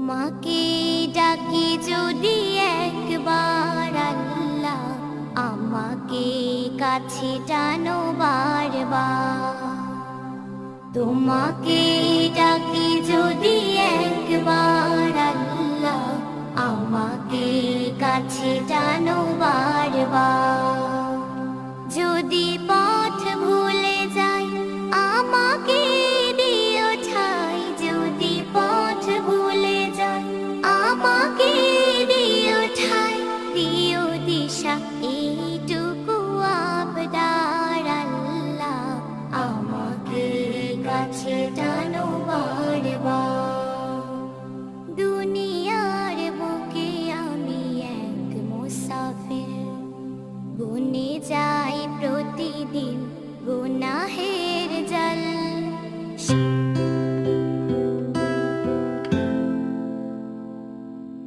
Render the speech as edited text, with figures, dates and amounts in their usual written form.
তোমাকে ডাকি যদি একবার আল্লাহ, আমাকে কাছে টানো বারবার। তোমাকে ডাকি যদি একবার